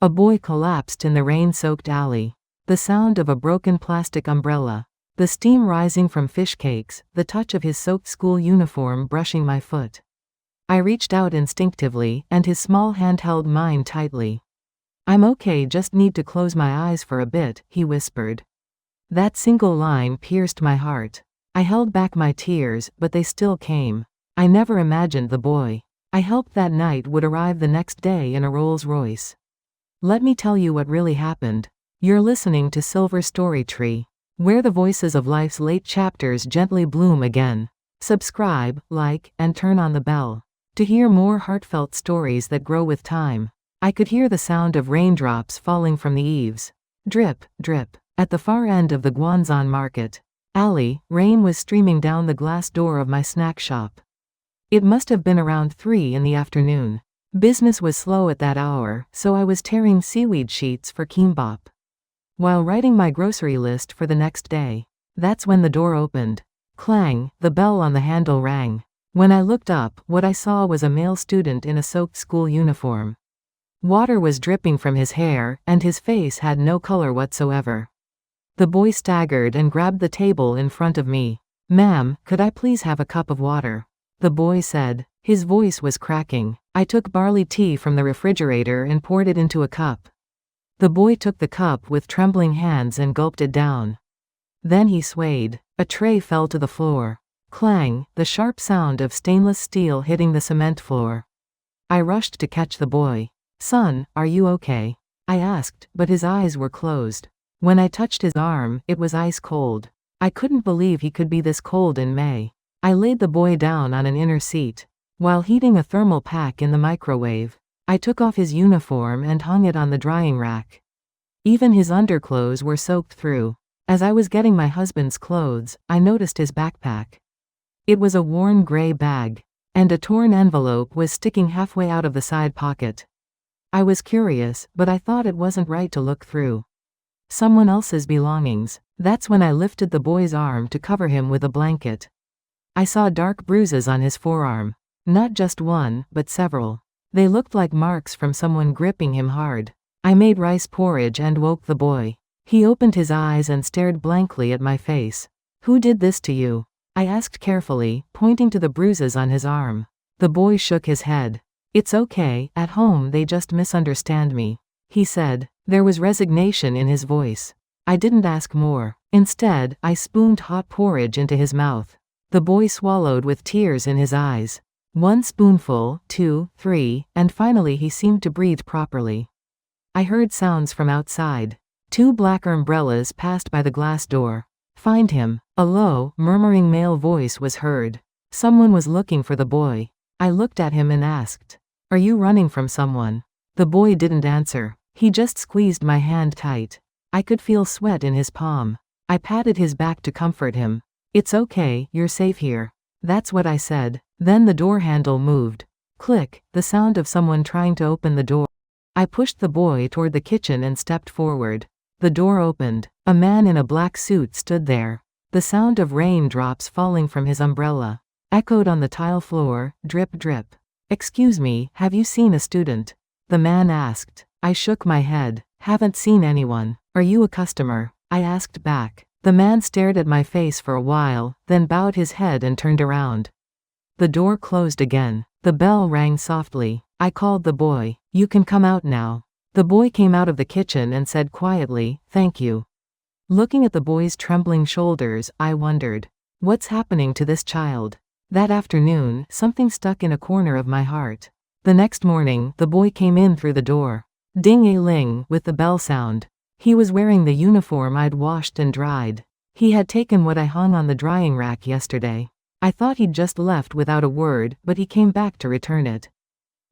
A boy collapsed in the rain-soaked alley. The sound of a broken plastic umbrella. The steam rising from fish cakes, the touch of his soaked school uniform brushing my foot. I reached out instinctively, and his small hand held mine tightly. "I'm okay, just need to close my eyes for a bit," he whispered. That single line pierced my heart. I held back my tears, but they still came. I never imagined the boy I helped that night would arrive the next day in a Rolls-Royce. Let me tell you what really happened. You're listening to Silver Story Tree, where the voices of life's late chapters gently bloom again. Subscribe, like, and turn on the bell to hear more heartfelt stories that grow with time. I could hear the sound of raindrops falling from the eaves. Drip, drip. At the far end of the Guanzon Market alley, rain was streaming down the glass door of my snack shop. It must have been around 3 in the afternoon. Business was slow at that hour, so I was tearing seaweed sheets for kimbap while writing my grocery list for the next day. That's when the door opened. Clang, the bell on the handle rang. When I looked up, what I saw was a male student in a soaked school uniform. Water was dripping from his hair, and his face had no color whatsoever. The boy staggered and grabbed the table in front of me. "Ma'am, could I please have a cup of water?" the boy said. His voice was cracking. I took barley tea from the refrigerator and poured it into a cup. The boy took the cup with trembling hands and gulped it down. Then he swayed. A tray fell to the floor. Clang, the sharp sound of stainless steel hitting the cement floor. I rushed to catch the boy. "Son, are you okay?" I asked, but his eyes were closed. When I touched his arm, it was ice cold. I couldn't believe he could be this cold in May. I laid the boy down on an inner seat. While heating a thermal pack in the microwave, I took off his uniform and hung it on the drying rack. Even his underclothes were soaked through. As I was getting my husband's clothes, I noticed his backpack. It was a worn gray bag, and a torn envelope was sticking halfway out of the side pocket. I was curious, but I thought it wasn't right to look through someone else's belongings. That's when I lifted the boy's arm to cover him with a blanket. I saw dark bruises on his forearm. Not just one, but several. They looked like marks from someone gripping him hard. I made rice porridge and woke the boy. He opened his eyes and stared blankly at my face. "Who did this to you?" I asked carefully, pointing to the bruises on his arm. The boy shook his head. "It's okay, at home they just misunderstand me," he said. There was resignation in his voice. I didn't ask more. Instead, I spooned hot porridge into his mouth. The boy swallowed with tears in his eyes. 1 spoonful, 2, 3, and finally he seemed to breathe properly. I heard sounds from outside. 2 black umbrellas passed by the glass door. "Find him." A low, murmuring male voice was heard. Someone was looking for the boy. I looked at him and asked, "Are you running from someone?" The boy didn't answer. He just squeezed my hand tight. I could feel sweat in his palm. I patted his back to comfort him. "It's okay, you're safe here." That's what I said. Then the door handle moved. Click, the sound of someone trying to open the door. I pushed the boy toward the kitchen and stepped forward. The door opened. A man in a black suit stood there. The sound of raindrops falling from his umbrella echoed on the tile floor, drip drip. "Excuse me, have you seen a student?" the man asked. I shook my head. "Haven't seen anyone." "Are you a customer?" I asked back. The man stared at my face for a while, then bowed his head and turned around. The door closed again. The bell rang softly. I called the boy. "You can come out now." The boy came out of the kitchen and said quietly, "Thank you." Looking at the boy's trembling shoulders, I wondered, what's happening to this child? That afternoon, something stuck in a corner of my heart. The next morning, the boy came in through the door. Ding-a-ling, with the bell sound. He was wearing the uniform I'd washed and dried. He had taken what I hung on the drying rack yesterday. I thought he'd just left without a word, but he came back to return it.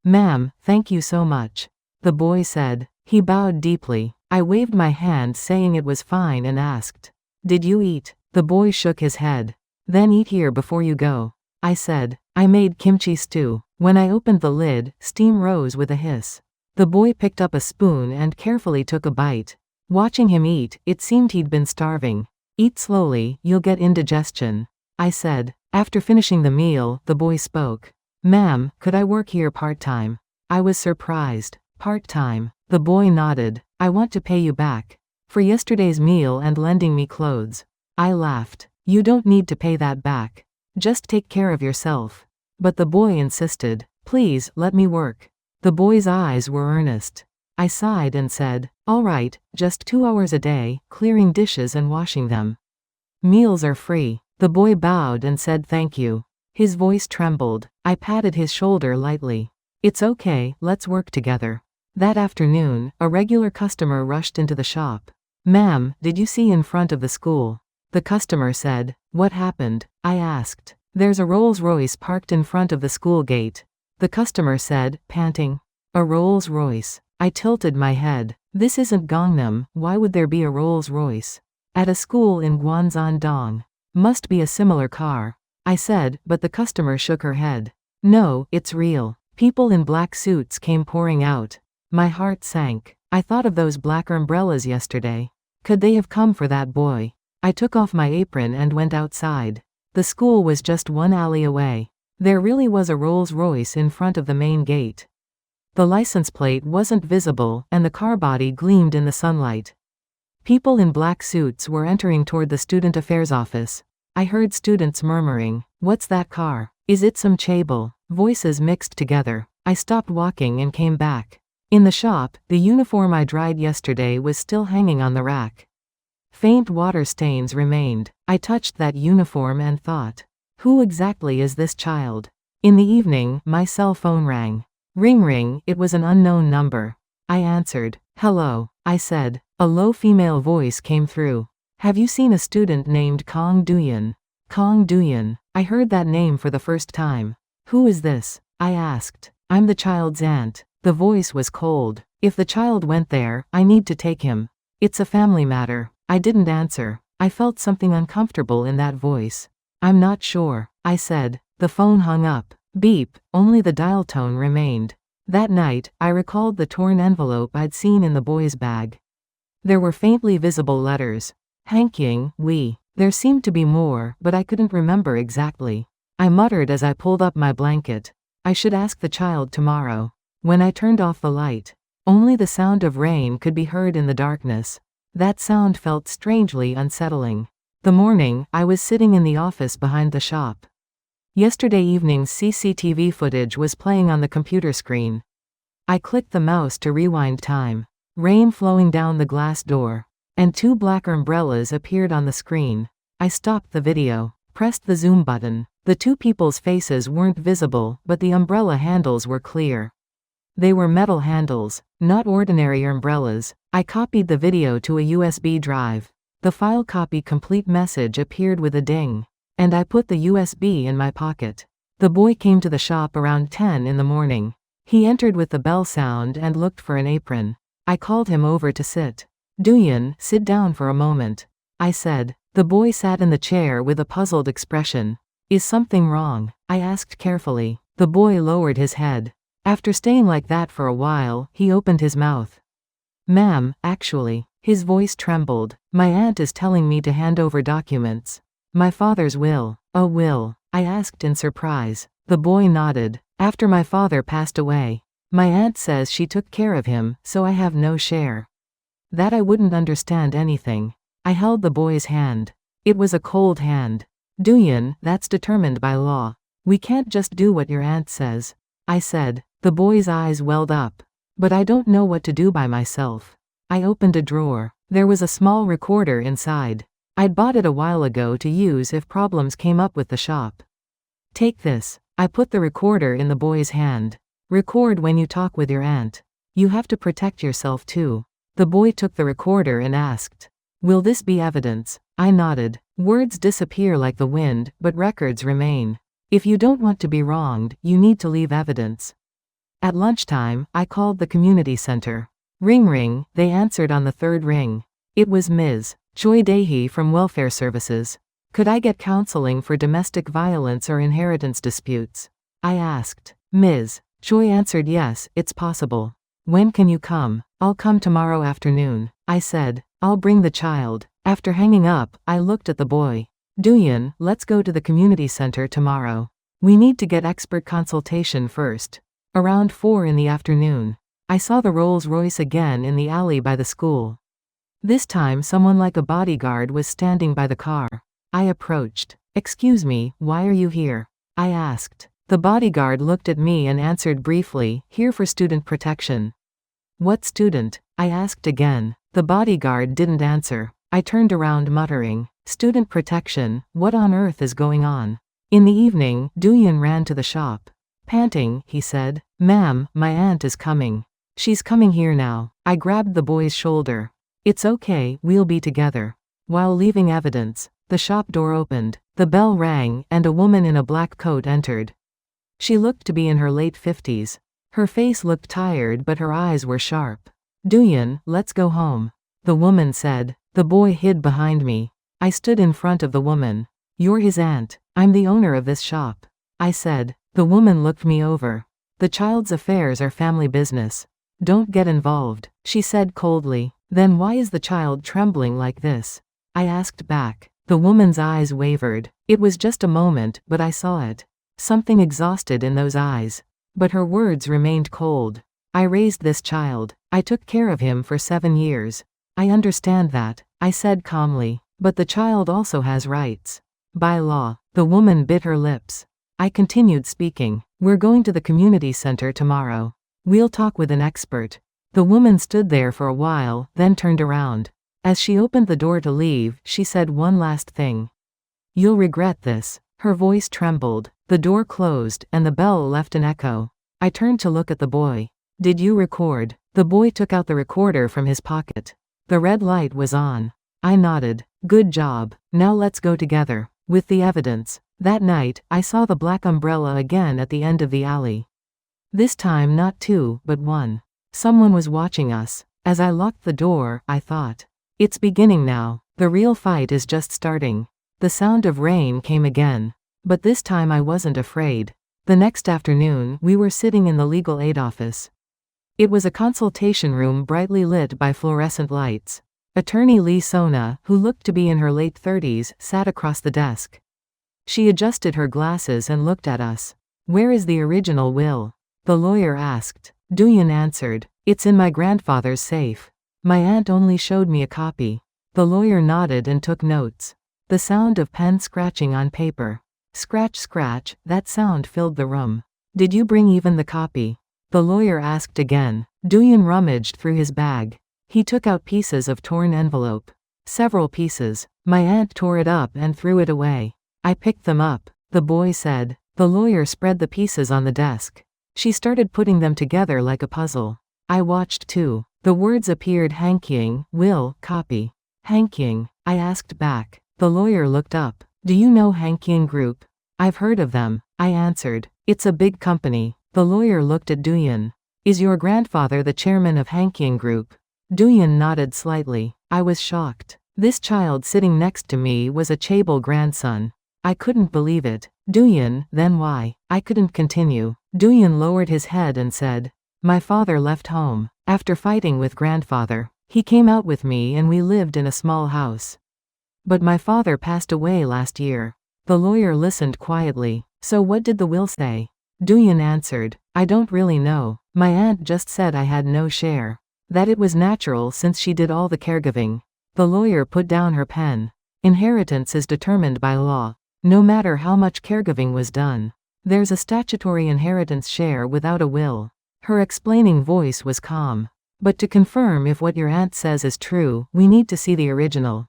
"Ma'am, thank you so much," the boy said. He bowed deeply. I waved my hand saying it was fine and asked, "Did you eat?" The boy shook his head. "Then eat here before you go," I said. I made kimchi stew. When I opened the lid, steam rose with a hiss. The boy picked up a spoon and carefully took a bite. Watching him eat, it seemed he'd been starving. "Eat slowly, you'll get indigestion," I said. After finishing the meal, the boy spoke. "Ma'am, could I work here part-time?" I was surprised. Part-time. The boy nodded. I want to pay you back. For yesterday's meal and lending me clothes. I laughed. You don't need to pay that back. Just take care of yourself. But the boy insisted. Please, let me work. The boy's eyes were earnest. I sighed and said, all right, just 2 hours a day, clearing dishes and washing them. Meals are free. The boy bowed and said thank you. His voice trembled. I patted his shoulder lightly. It's okay, let's work together. That afternoon, a regular customer rushed into the shop. Ma'am, did you see in front of the school? The customer said. What happened? I asked. There's a Rolls-Royce parked in front of the school gate. The customer said, panting. A Rolls-Royce. I tilted my head. This isn't Gangnam, why would there be a Rolls-Royce? At a school in Gwansan-dong. Must be a similar car. I said, but the customer shook her head. No, it's real. People in black suits came pouring out. My heart sank. I thought of those black umbrellas yesterday. Could they have come for that boy? I took off my apron and went outside. The school was just 1 alley away. There really was a Rolls-Royce in front of the main gate. The license plate wasn't visible, and the car body gleamed in the sunlight. People in black suits were entering toward the student affairs office. I heard students murmuring, "What's that car? Is it some chaebol?" Voices mixed together. I stopped walking and came back. In the shop, the uniform I dried yesterday was still hanging on the rack. Faint water stains remained. I touched that uniform and thought, who exactly is this child? In the evening, my cell phone rang. Ring, it was an unknown number. I answered. Hello, I said. A low female voice came through. Have you seen a student named Kong Duyan? Kong Duyan. I heard that name for the first time. Who is this? I asked. I'm the child's aunt. The voice was cold. If the child went there, I need to take him. It's a family matter. I didn't answer. I felt something uncomfortable in that voice. I'm not sure, I said. The phone hung up. Beep, only the dial tone remained. That night, I recalled the torn envelope I'd seen in the boy's bag. There were faintly visible letters. Hankying, we. There seemed to be more, but I couldn't remember exactly. I muttered as I pulled up my blanket. I should ask the child tomorrow. When I turned off the light, only the sound of rain could be heard in the darkness. That sound felt strangely unsettling. The morning, I was sitting in the office behind the shop. Yesterday evening's CCTV footage was playing on the computer screen. I clicked the mouse to rewind time. Rain flowing down the glass door. And 2 black umbrellas appeared on the screen. I stopped the video, pressed the zoom button. The 2 people's faces weren't visible, but the umbrella handles were clear. They were metal handles, not ordinary umbrellas. I copied the video to a USB drive. The file copy complete message appeared with a ding. And I put the USB in my pocket. The boy came to the shop around 10 in the morning. He entered with the bell sound and looked for an apron. I called him over to sit. Duyan, sit down for a moment. I said. The boy sat in the chair with a puzzled expression. Is something wrong? I asked carefully. The boy lowered his head. After staying like that for a while, he opened his mouth. Ma'am, actually. His voice trembled. My aunt is telling me to hand over documents. My father's will. A will? I asked in surprise. The boy nodded. After my father passed away. My aunt says she took care of him, so I have no share. That I wouldn't understand anything. I held the boy's hand. It was a cold hand. Duyan, that's determined by law. We can't just do what your aunt says. I said. The boy's eyes welled up. But I don't know what to do by myself. I opened a drawer. There was a small recorder inside. I'd bought it a while ago to use if problems came up with the shop. Take this. I put the recorder in the boy's hand. Record when you talk with your aunt. You have to protect yourself too. The boy took the recorder and asked, will this be evidence? I nodded. Words disappear like the wind, but records remain. If you don't want to be wronged, you need to leave evidence. At lunchtime, I called the community center. Ring, they answered on the 3rd ring. It was Ms. Choi Dae-hee from Welfare Services. Could I get counseling for domestic violence or inheritance disputes? I asked. Ms. Choi answered yes, it's possible. When can you come? I'll come tomorrow afternoon. I said. I'll bring the child. After hanging up, I looked at the boy. Duyan, let's go to the community center tomorrow. We need to get expert consultation first. Around 4 in the afternoon. I saw the Rolls-Royce again in the alley by the school. This time someone like a bodyguard was standing by the car. I approached. "Excuse me, why are you here?" I asked. The bodyguard looked at me and answered briefly, "Here for student protection." "What student?" I asked again. The bodyguard didn't answer. I turned around muttering, "Student protection, what on earth is going on?" In the evening, Duyan ran to the shop. Panting, he said, "Ma'am, my aunt is coming. She's coming here now." I grabbed the boy's shoulder. "It's okay, we'll be together." While leaving evidence, the shop door opened, the bell rang, and a woman in a black coat entered. She looked to be in her late 50s. Her face looked tired but her eyes were sharp. "Duyan, let's go home," the woman said. The boy hid behind me. I stood in front of the woman. "You're his aunt. I'm the owner of this shop," I said. The woman looked me over. "The child's affairs are family business. Don't get involved," she said coldly. "Then why is the child trembling like this?" I asked back. The woman's eyes wavered. It was just a moment, but I saw it. Something exhausted in those eyes. But her words remained cold. "I raised this child. I took care of him for 7 years. I understand that," I said calmly. "But the child also has rights. By law." The woman bit her lips. I continued speaking. "We're going to the community center tomorrow. We'll talk with an expert." The woman stood there for a while, then turned around. As she opened the door to leave, she said one last thing. "You'll regret this." Her voice trembled. The door closed, and the bell left an echo. I turned to look at the boy. "Did you record?" The boy took out the recorder from his pocket. The red light was on. I nodded. "Good job. Now let's go together with the evidence." That night, I saw the black umbrella again at the end of the alley. This time not 2, but 1. Someone was watching us. As I locked the door, I thought, "It's beginning now. The real fight is just starting." The sound of rain came again. But this time I wasn't afraid. The next afternoon, we were sitting in the legal aid office. It was a consultation room brightly lit by fluorescent lights. Attorney Lee Sona, who looked to be in her late 30s, sat across the desk. She adjusted her glasses and looked at us. "Where is the original will?" the lawyer asked. Duyan answered, "It's in my grandfather's safe. My aunt only showed me a copy." The lawyer nodded and took notes. The sound of pen scratching on paper. Scratch, scratch, that sound filled the room. "Did you bring even the copy?" the lawyer asked again. Duyan rummaged through his bag. He took out pieces of torn envelope. Several pieces. "My aunt tore it up and threw it away. I picked them up," the boy said. The lawyer spread the pieces on the desk. She started putting them together like a puzzle. I watched too. The words appeared: Hankying, will, copy. Hankying, I asked back. The lawyer looked up. "Do you know Hankying Group?" "I've heard of them," I answered. "It's a big company." The lawyer looked at Duyan. "Is your grandfather the chairman of Hankying Group?" Duyan nodded slightly. I was shocked. This child sitting next to me was a Chable grandson. I couldn't believe it. "Duyan, then why?" I couldn't continue. Duyan lowered his head and said, "My father left home. After fighting with grandfather, he came out with me and we lived in a small house. But my father passed away last year." The lawyer listened quietly. "So what did the will say?" Duyan answered, "I don't really know. My aunt just said I had no share. That it was natural since she did all the caregiving." The lawyer put down her pen. "Inheritance is determined by law. No matter how much caregiving was done. There's a statutory inheritance share without a will." Her explaining voice was calm. "But to confirm if what your aunt says is true, we need to see the original."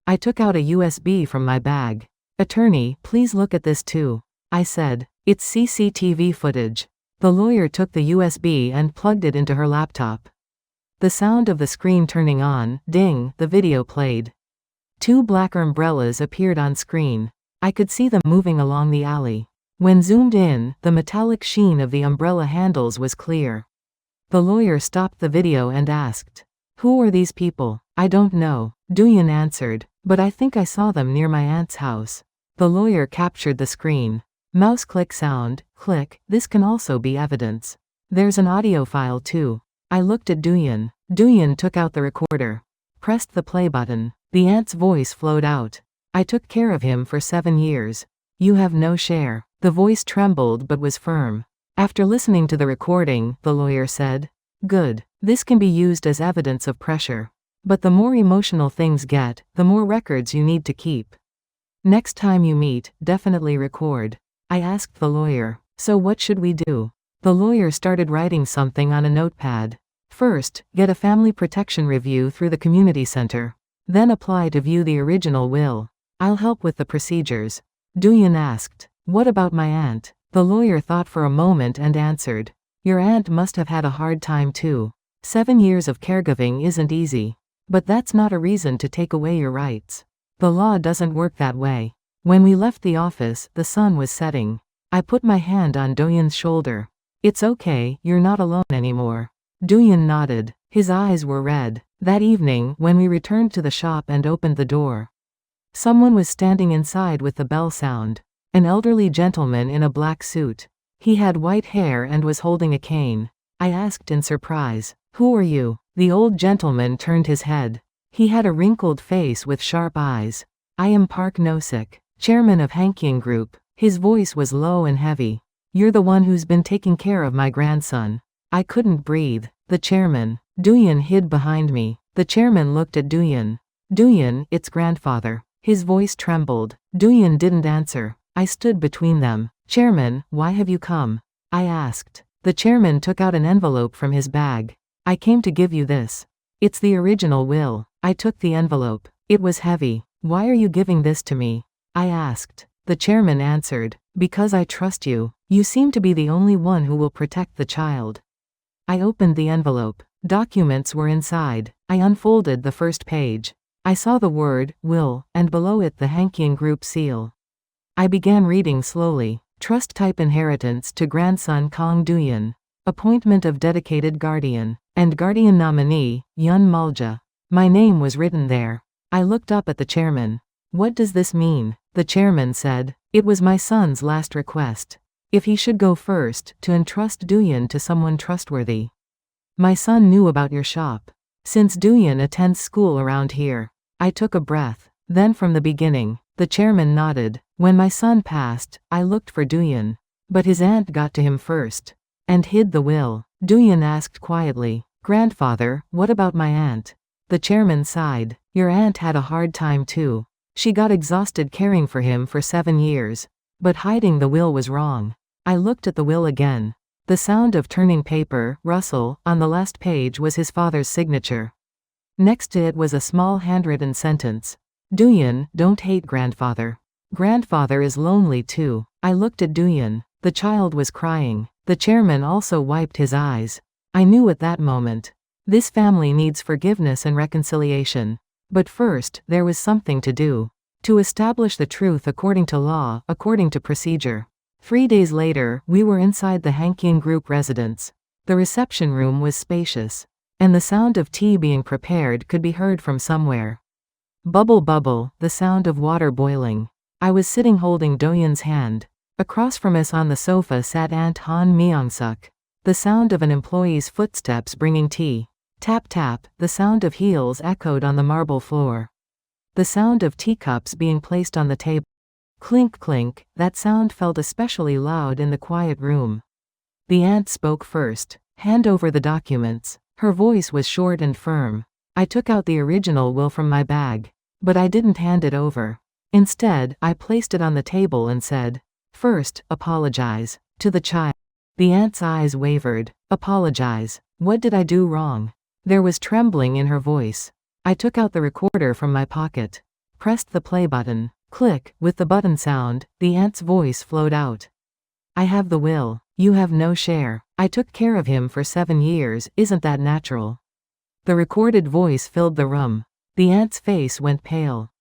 I took out a USB from my bag. "Attorney, please look at this too," I said. "It's CCTV footage." The lawyer took the USB and plugged it into her laptop. The sound of the screen turning on, ding, the video played. 2 black umbrellas appeared on screen. I could see them moving along the alley. When zoomed in, the metallic sheen of the umbrella handles was clear. The lawyer stopped the video and asked, "Who are these people?" "I don't know," Duyan answered, "but I think I saw them near my aunt's house." The lawyer captured the screen. Mouse click sound, click, this can also be evidence. There's an audio file too. I looked at Duyan. Duyan took out the recorder. Pressed the play button. The aunt's voice flowed out. "I took care of him for 7 years. You have no share." The voice trembled but was firm. After listening to the recording, the lawyer said, Good. This can be used as evidence of pressure. But the more emotional things get, the more records you need to keep. Next time you meet, definitely record. I asked the lawyer. So what should we do? The lawyer started writing something on a notepad. First, get a family protection review through the community center. Then apply to view the original will. I'll help with the procedures. Duyan asked. What about my aunt? The lawyer thought for a moment and answered. Your aunt must have had a hard time too. 7 years of caregiving isn't easy. But that's not a reason to take away your rights. The law doesn't work that way. When we left the office, the sun was setting. I put my hand on Duyan's shoulder. It's okay, you're not alone anymore. Duyan nodded. His eyes were red. That evening, when we returned to the shop and opened the door, someone was standing inside with the bell sound. An elderly gentleman in a black suit. He had white hair and was holding a cane. I asked in surprise, "Who are you?" The old gentleman turned his head. He had a wrinkled face with sharp eyes. "I am Park Nosik, chairman of Hankying Group." His voice was low and heavy. "You're the one who's been taking care of my grandson." I couldn't breathe. The chairman. Duyan hid behind me. The chairman looked at Duyan. "Duyan, it's grandfather." His voice trembled. Duyan didn't answer. I stood between them. "Chairman, why have you come?" I asked. The chairman took out an envelope from his bag. "I came to give you this. It's the original will." I took the envelope. It was heavy. "Why are you giving this to me?" I asked. The chairman answered, "Because I trust you. You seem to be the only one who will protect the child." I opened the envelope. Documents were inside. I unfolded the first page. I saw the word, will, and below it the Hankying Group seal. I began reading slowly. Trust type inheritance to grandson Kong Duyan. Appointment of dedicated guardian. And guardian nominee, Yun Mulja. My name was written there. I looked up at the chairman. "What does this mean?" The chairman said, "It was my son's last request. If he should go first, to entrust Duyan to someone trustworthy. My son knew about your shop. Since Duyan attends school around here." I took a breath. "Then from the beginning." The chairman nodded. "When my son passed, I looked for Duyan. But his aunt got to him first. And hid the will." Duyan asked quietly, "Grandfather, what about my aunt?" The chairman sighed. "Your aunt had a hard time too. She got exhausted caring for him for 7 years. But hiding the will was wrong." I looked at the will again. The sound of turning paper, rustle, on the last page was his father's signature. Next to it was a small handwritten sentence. "Duyan, don't hate grandfather. Grandfather is lonely too." I looked at Duyan. The child was crying. The chairman also wiped his eyes. I knew at that moment. This family needs forgiveness and reconciliation. But first, there was something to do. To establish the truth according to law, according to procedure. 3 days later, we were inside the Hankying Group residence. The reception room was spacious. And the sound of tea being prepared could be heard from somewhere. Bubble bubble, the sound of water boiling. I was sitting holding Doyen's hand. Across from us on the sofa sat Aunt Han Myeong-suk. The sound of an employee's footsteps bringing tea. Tap tap, the sound of heels echoed on the marble floor. The sound of teacups being placed on the table. Clink clink, that sound felt especially loud in the quiet room. The aunt spoke first. "Hand over the documents." Her voice was short and firm. I took out the original will from my bag. But I didn't hand it over. Instead, I placed it on the table and said, "First, apologize. To the child." The aunt's eyes wavered. "Apologize. What did I do wrong?" There was trembling in her voice. I took out the recorder from my pocket. Pressed the play button. Click, with the button sound, the aunt's voice flowed out. "I have the will. You have no share. I took care of him for 7 years, isn't that natural?" The recorded voice filled the room. The aunt's face went pale.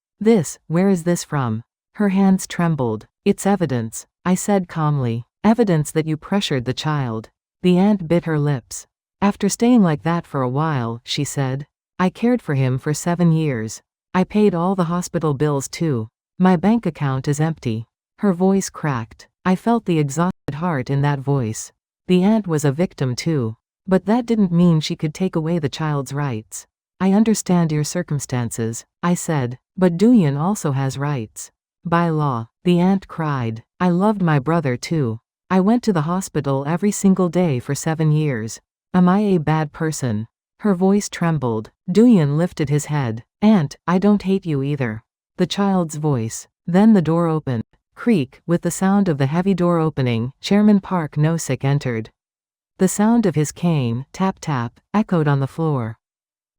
Where is this from?" Her hands trembled. "It's evidence," I said calmly. "Evidence that you pressured the child." The aunt bit her lips. "After staying like that for a while," she said. "I cared for him for 7 years. I paid all the hospital bills too. My bank account is empty." Her voice cracked. I felt the exhausted heart in that voice. The aunt was a victim too. But that didn't mean she could take away the child's rights. "I understand your circumstances," I said, "but Duyan also has rights. By law." The aunt cried. "I loved my brother too. I went to the hospital every single day for 7 years. Am I a bad person? Her voice trembled. Duyan lifted his head. Aunt, I don't hate you either. The child's voice. Then the door opened. Creak, with the sound of the heavy door opening, Chairman Park No-Sik entered. The sound of his cane, tap tap, echoed on the floor.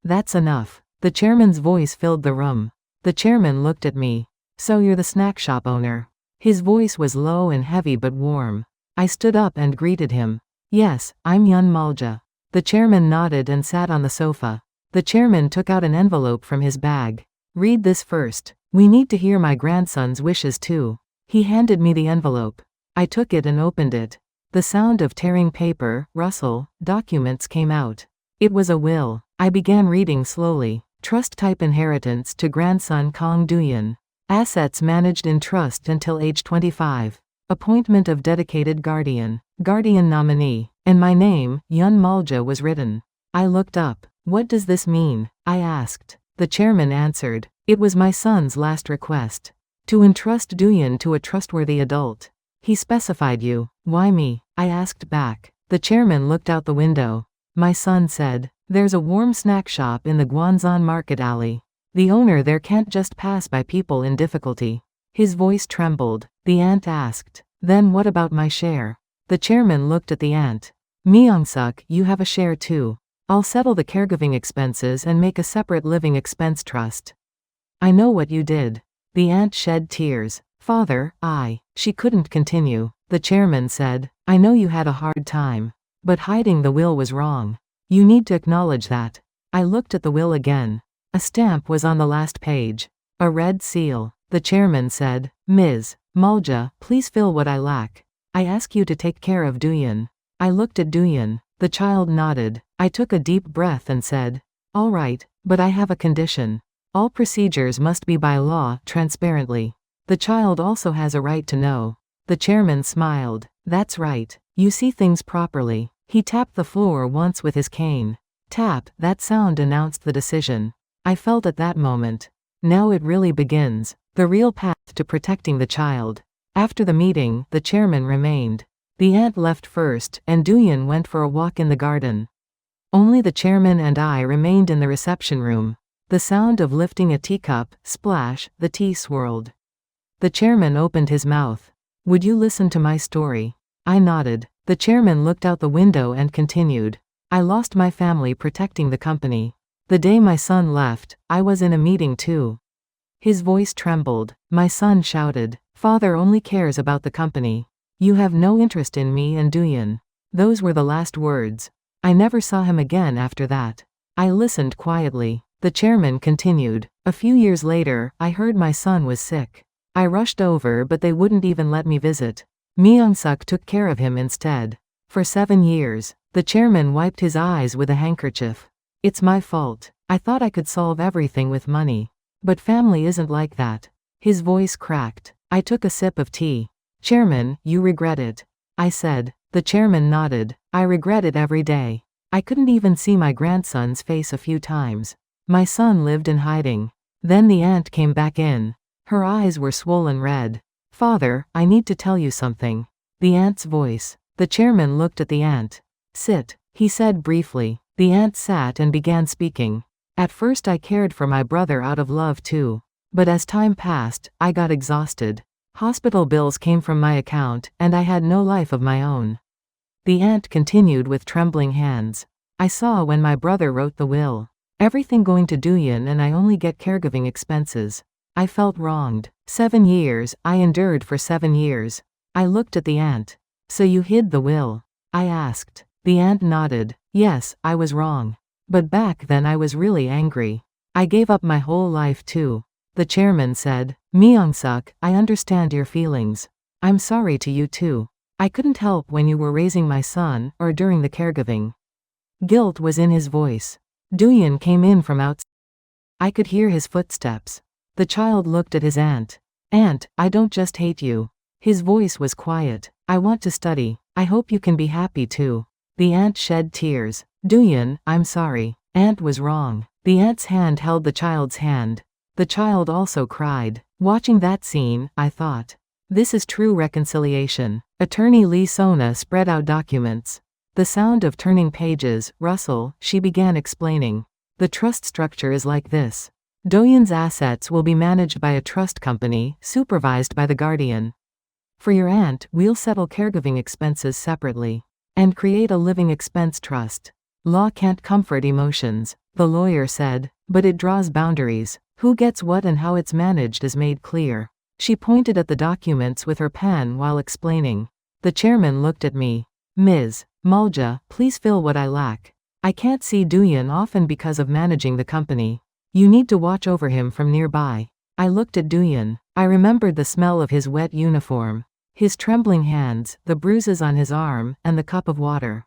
That's enough. The chairman's voice filled the room. The chairman looked at me. So you're the snack shop owner. His voice was low and heavy but warm. I stood up and greeted him. Yes, I'm Yun Mulja. The chairman nodded and sat on the sofa. The chairman took out an envelope from his bag. Read this first. We need to hear my grandson's wishes too. He handed me the envelope. I took it and opened it. The sound of tearing paper, rustle, documents came out. It was a will. I began reading slowly. Trust type inheritance to grandson Kong Duyan. Assets managed in trust until age 25. Appointment of dedicated guardian. Guardian nominee. And my name, Yun Mulja, was written. I looked up. What does this mean? I asked. The chairman answered. It was my son's last request. To entrust Duyan to a trustworthy adult. He specified you. Why me? I asked back. The chairman looked out the window. My son said, there's a warm snack shop in the Guanzhou Market Alley. The owner there can't just pass by people in difficulty. His voice trembled. The aunt asked, then what about my share? The chairman looked at the aunt. Myung-suk, you have a share too. I'll settle the caregiving expenses and make a separate living expense trust. I know what you did. The aunt shed tears. Father, she couldn't continue. The chairman said, I know you had a hard time. But hiding the will was wrong. You need to acknowledge that. I looked at the will again. A stamp was on the last page. A red seal. The chairman said, Ms. Mulja, please fill what I lack. I ask you to take care of Duyan. I looked at Duyan. The child nodded. I took a deep breath and said, all right, but I have a condition. All procedures must be by law, transparently. The child also has a right to know. The chairman smiled. That's right. You see things properly. He tapped the floor once with his cane. Tap, that sound announced the decision. I felt at that moment. Now it really begins. The real path to protecting the child. After the meeting, the chairman remained. The aunt left first, and Duyan went for a walk in the garden. Only the chairman and I remained in the reception room. The sound of lifting a teacup, splash, the tea swirled. The chairman opened his mouth. Would you listen to my story? I nodded. The chairman looked out the window and continued. I lost my family protecting the company. The day my son left, I was in a meeting too. His voice trembled. My son shouted, Father only cares about the company. You have no interest in me and Duyan. Those were the last words. I never saw him again after that. I listened quietly. The chairman continued. A few years later, I heard my son was sick. I rushed over but they wouldn't even let me visit. Myung-suk took care of him instead. For 7 years. The chairman wiped his eyes with a handkerchief. It's my fault. I thought I could solve everything with money. But family isn't like that. His voice cracked. I took a sip of tea. Chairman, you regret it. I said. The chairman nodded. I regret it every day. I couldn't even see my grandson's face a few times. My son lived in hiding. Then the aunt came back in. Her eyes were swollen red. Father, I need to tell you something. The aunt's voice. The chairman looked at the aunt. Sit, he said briefly. The aunt sat and began speaking. At first I cared for my brother out of love too. But as time passed, I got exhausted. Hospital bills came from my account, and I had no life of my own. The aunt continued with trembling hands. I saw when my brother wrote the will. Everything going to Duyan and I only get caregiving expenses. I felt wronged. 7 years, I endured for 7 years. I looked at the aunt. So you hid the will? I asked. The aunt nodded. Yes, I was wrong. But back then I was really angry. I gave up my whole life too. The chairman said, Myung-suk, I understand your feelings. I'm sorry to you too. I couldn't help when you were raising my son, or during the caregiving. Guilt was in his voice. Duyan came in from outside. I could hear his footsteps. The child looked at his aunt. Aunt, I don't just hate you. His voice was quiet. I want to study. I hope you can be happy too. The aunt shed tears. Duyan, I'm sorry. Aunt was wrong. The aunt's hand held the child's hand. The child also cried. Watching that scene, I thought. This is true reconciliation. Attorney Lee Sona spread out documents. The sound of turning pages. Russell, she began explaining. The trust structure is like this. Doyen's assets will be managed by a trust company, supervised by the guardian. For your aunt, we'll settle caregiving expenses separately. And create a living expense trust. Law can't comfort emotions, the lawyer said, but it draws boundaries. Who gets what and how it's managed is made clear. She pointed at the documents with her pen while explaining. The chairman looked at me. Ms. Malja, please fill what I lack. I can't see Doyen often because of managing the company. You need to watch over him from nearby. I looked at Doyen. I remembered the smell of his wet uniform. His trembling hands, the bruises on his arm, and the cup of water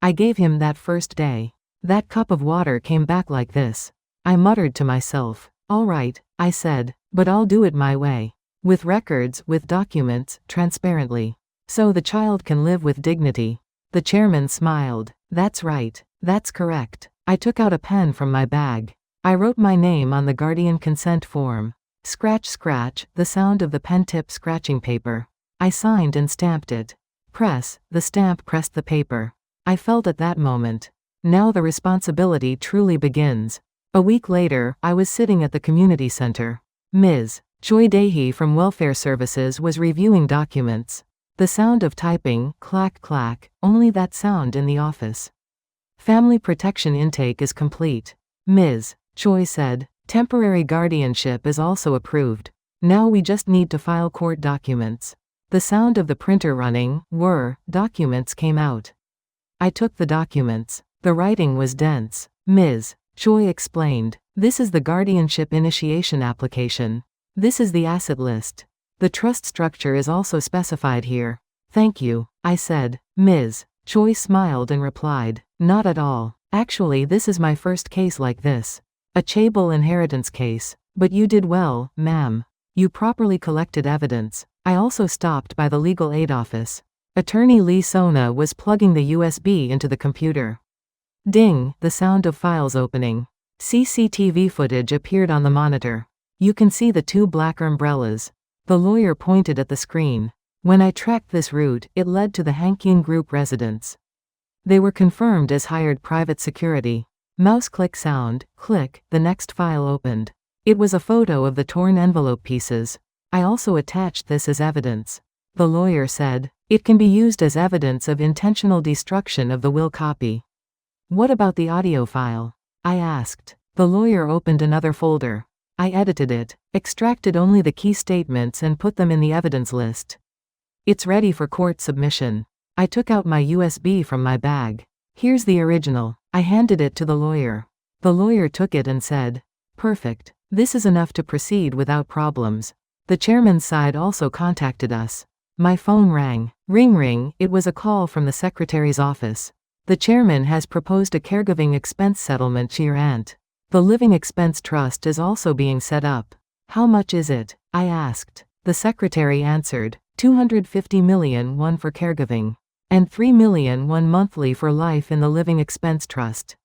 I gave him that first day. That cup of water came back like this. I muttered to myself. All right, I said, but I'll do it my way. With records, with documents, transparently. So the child can live with dignity. The chairman smiled. That's right. That's correct. I took out a pen from my bag. I wrote my name on the guardian consent form. Scratch, scratch, the sound of the pen tip scratching paper. I signed and stamped it. Press, the stamp pressed the paper. I felt at that moment. Now the responsibility truly begins. A week later, I was sitting at the community center. Ms. Choi Dae-hee from Welfare Services was reviewing documents. The sound of typing, clack clack, only that sound in the office. Family protection intake is complete. Ms. Choi said, temporary guardianship is also approved. Now we just need to file court documents. The sound of the printer running, documents came out. I took the documents. The writing was dense. Ms. Choi explained, this is the guardianship initiation application. This is the asset list. The trust structure is also specified here. Thank you, I said. Ms. Choi smiled and replied, not at all. Actually, this is my first case like this. A chaebol inheritance case. But you did well, ma'am. You properly collected evidence. I also stopped by the legal aid office. Attorney Lee Sona was plugging the USB into the computer. Ding, the sound of files opening. CCTV footage appeared on the monitor. You can see the two black umbrellas. The lawyer pointed at the screen. When I tracked this route, it led to the Hankyung Group residence. They were confirmed as hired private security. Mouse click sound, click, the next file opened. It was a photo of the torn envelope pieces. I also attached this as evidence. The lawyer said, it can be used as evidence of intentional destruction of the will copy. What about the audio file? I asked. The lawyer opened another folder. I edited it, extracted only the key statements and put them in the evidence list. It's ready for court submission. I took out my USB from my bag. Here's the original. I handed it to the lawyer. The lawyer took it and said, perfect. This is enough to proceed without problems. The chairman's side also contacted us. My phone rang. Ring ring, it was a call from the secretary's office. The chairman has proposed a caregiving expense settlement to your aunt. The living expense trust is also being set up. How much is it? I asked. The secretary answered, 250 million won for caregiving. And 3 million won monthly for life in the living expense trust.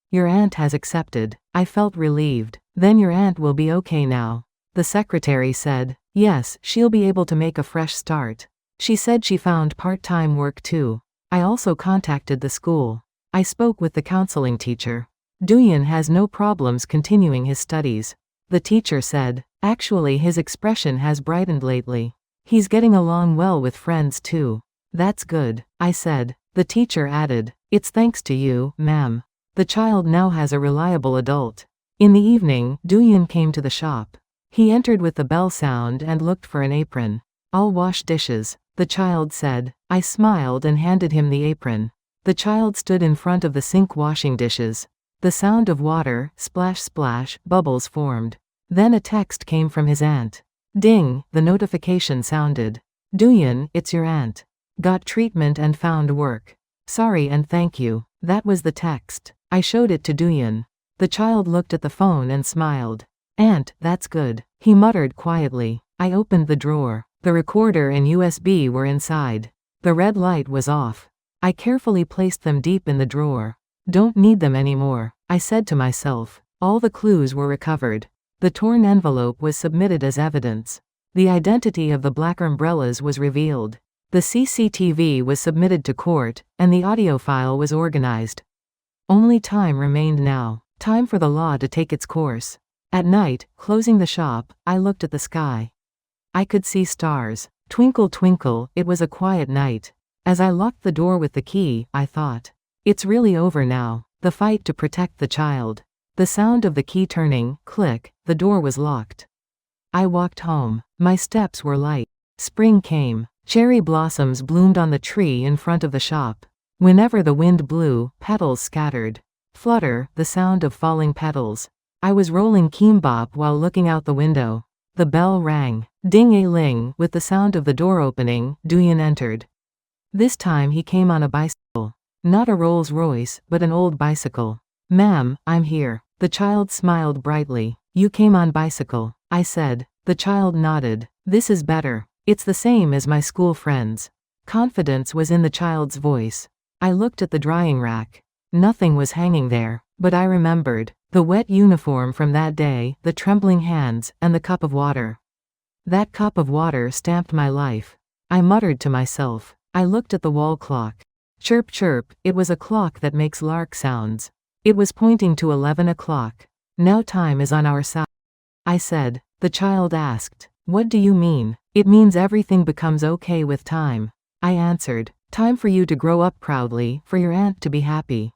Your aunt has accepted. I felt relieved. Then your aunt will be okay now. The secretary said, yes, she'll be able to make a fresh start. She said she found part-time work too. I also contacted the school. I spoke with the counseling teacher. Doyen has no problems continuing his studies. The teacher said, actually his expression has brightened lately. He's getting along well with friends too. That's good, I said. The teacher added, it's thanks to you, ma'am. The child now has a reliable adult. In the evening, Doyen came to the shop. He entered with the bell sound and looked for an apron. I'll wash dishes, the child said. I smiled and handed him the apron. The child stood in front of the sink washing dishes. The sound of water, splash splash, bubbles formed. Then a text came from his aunt. Ding, the notification sounded. Doyen, it's your aunt. Got treatment and found work. Sorry and thank you. That was the text. I showed it to Doyen. The child looked at the phone and smiled. Aunt, that's good. He muttered quietly. I opened the drawer. The recorder and USB were inside. The red light was off. I carefully placed them deep in the drawer. Don't need them anymore, I said to myself. All the clues were recovered. The torn envelope was submitted as evidence. The identity of the black umbrellas was revealed. The CCTV was submitted to court, and the audio file was organized. Only time remained now. Time for the law to take its course. At night, closing the shop, I looked at the sky. I could see stars. Twinkle twinkle, it was a quiet night. As I locked the door with the key, I thought, it's really over now. The fight to protect the child. The sound of the key turning, click, the door was locked. I walked home. My steps were light. Spring came. Cherry blossoms bloomed on the tree in front of the shop. Whenever the wind blew, petals scattered. Flutter, the sound of falling petals. I was rolling kimbap while looking out the window. The bell rang. Ding-a-ling, with the sound of the door opening, Duyan entered. This time he came on a bicycle. Not a Rolls-Royce, but an old bicycle. Ma'am, I'm here. The child smiled brightly. You came on bicycle, I said. The child nodded. This is better. It's the same as my school friends. Confidence was in the child's voice. I looked at the drying rack. Nothing was hanging there, but I remembered. The wet uniform from that day, the trembling hands, and the cup of water. That cup of water stamped my life. I muttered to myself. I looked at the wall clock. Chirp chirp, it was a clock that makes lark sounds. It was pointing to 11 o'clock. Now time is on our side. I said. The child asked, what do you mean? It means everything becomes okay with time. I answered, time for you to grow up proudly, for your aunt to be happy.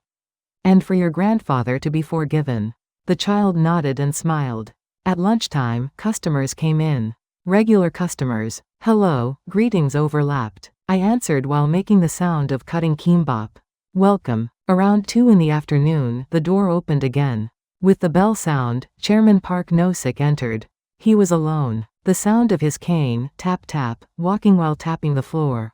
And for your grandfather to be forgiven. The child nodded and smiled. At lunchtime, customers came in. Regular customers. Hello, greetings overlapped. I answered while making the sound of cutting kimbap. Welcome. Around 2 in the afternoon, the door opened again. With the bell sound, Chairman Park Nosik entered. He was alone. The sound of his cane, tap tap, walking while tapping the floor.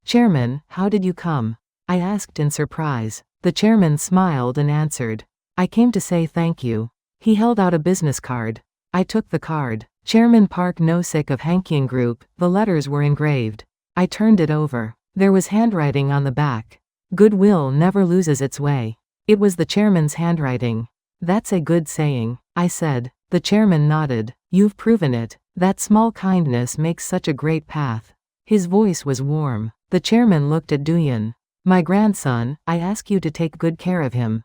Chairman, how did you come? I asked in surprise. The chairman smiled and answered. I came to say thank you. He held out a business card. I took the card. Chairman Park Nosik of Hankian Group, the letters were engraved. I turned it over. There was handwriting on the back. Goodwill never loses its way. It was the chairman's handwriting. That's a good saying, I said. The chairman nodded. You've proven it. That small kindness makes such a great path. His voice was warm. The chairman looked at Duyan. My grandson, I ask you to take good care of him.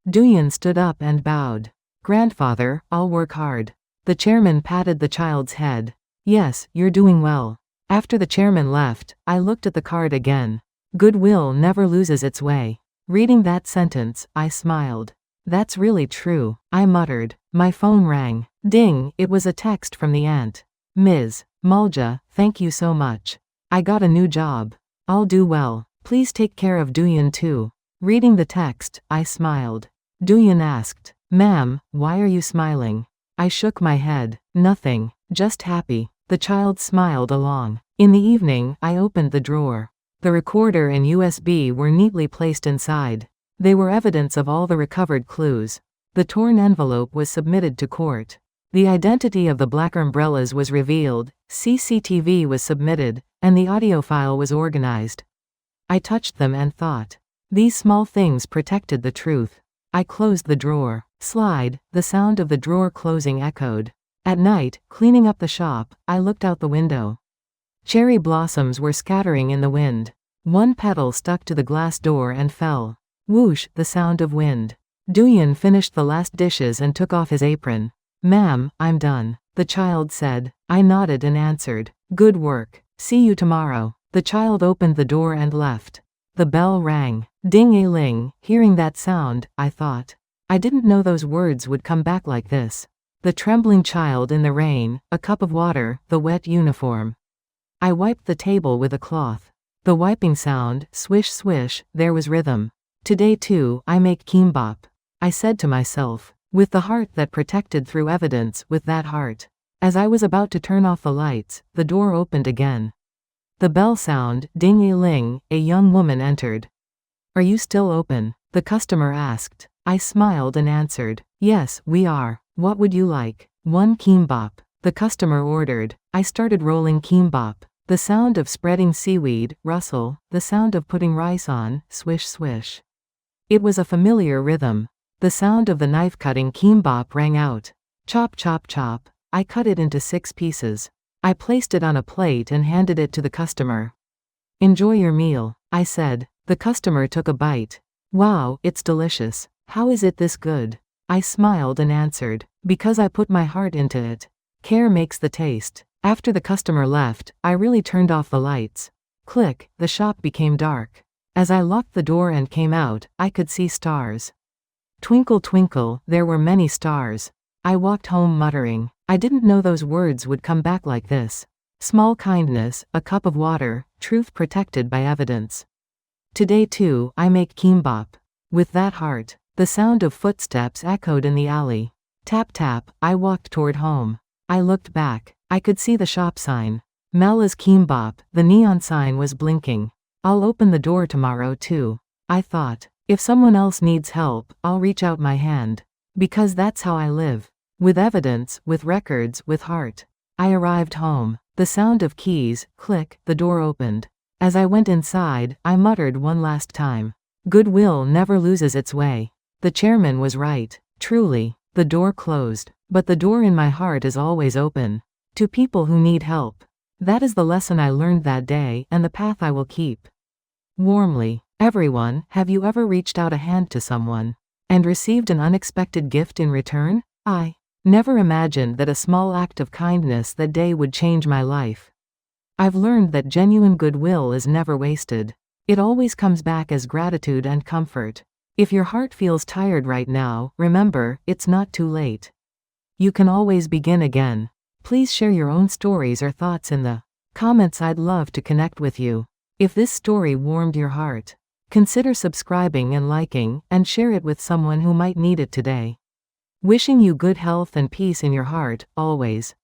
Duyan stood up and bowed. Grandfather, I'll work hard. The chairman patted the child's head. Yes, you're doing well. After the chairman left, I looked at the card again. Goodwill never loses its way. Reading that sentence, I smiled. That's really true, I muttered. My phone rang. Ding, it was a text from the aunt. Ms. Mulja, thank you so much. I got a new job. I'll do well. Please take care of Duyan too. Reading the text, I smiled. Duyan asked, Ma'am, why are you smiling? I shook my head. Nothing, just happy. The child smiled along. In the evening, I opened the drawer. The recorder and USB were neatly placed inside. They were evidence of all the recovered clues. The torn envelope was submitted to court. The identity of the black umbrellas was revealed, CCTV was submitted, and the audio file was organized. I touched them and thought. These small things protected the truth. I closed the drawer. Slide, the sound of the drawer closing echoed. At night, cleaning up the shop, I looked out the window. Cherry blossoms were scattering in the wind. One petal stuck to the glass door and fell. Whoosh, the sound of wind. Duyan finished the last dishes and took off his apron. Ma'am, I'm done, the child said. I nodded and answered. Good work. See you tomorrow. The child opened the door and left. The bell rang. Ding-a-ling, hearing that sound, I thought. I didn't know those words would come back like this. The trembling child in the rain, a cup of water, the wet uniform. I wiped the table with a cloth. The wiping sound, swish swish, there was rhythm. Today too, I make kimbap. I said to myself, with the heart that protected through evidence, with that heart. As I was about to turn off the lights, the door opened again. The bell sound, ding-a-ling, a young woman entered. Are you still open? The customer asked. I smiled and answered, yes, we are. What would you like? One kimbap. The customer ordered. I started rolling kimbap. The sound of spreading seaweed, rustle, the sound of putting rice on, swish swish. It was a familiar rhythm. The sound of the knife cutting kimbap rang out. Chop chop chop. I cut it into 6 pieces. I placed it on a plate and handed it to the customer. Enjoy your meal, I said. The customer took a bite. Wow, it's delicious. How is it this good? I smiled and answered, because I put my heart into it. Care makes the taste. After the customer left, I really turned off the lights. Click, the shop became dark. As I locked the door and came out, I could see stars. Twinkle twinkle, there were many stars. I walked home muttering, I didn't know those words would come back like this. Small kindness, a cup of water, truth protected by evidence. Today too, I make kimbap. With that heart. The sound of footsteps echoed in the alley. Tap tap, I walked toward home. I looked back. I could see the shop sign. Mela's Kimbap, the neon sign was blinking. I'll open the door tomorrow too. I thought, if someone else needs help, I'll reach out my hand. Because that's how I live. With evidence, with records, with heart. I arrived home. The sound of keys, click, the door opened. As I went inside, I muttered one last time. Goodwill never loses its way. The chairman was right. Truly, the door closed. But the door in my heart is always open. To people who need help. That is the lesson I learned that day and the path I will keep. Warmly, everyone, have you ever reached out a hand to someone and received an unexpected gift in return? I never imagined that a small act of kindness that day would change my life. I've learned that genuine goodwill is never wasted. It always comes back as gratitude and comfort. If your heart feels tired right now, remember, it's not too late. You can always begin again. Please share your own stories or thoughts in the comments. I'd love to connect with you. If this story warmed your heart, consider subscribing and liking, and share it with someone who might need it today. Wishing you good health and peace in your heart, always.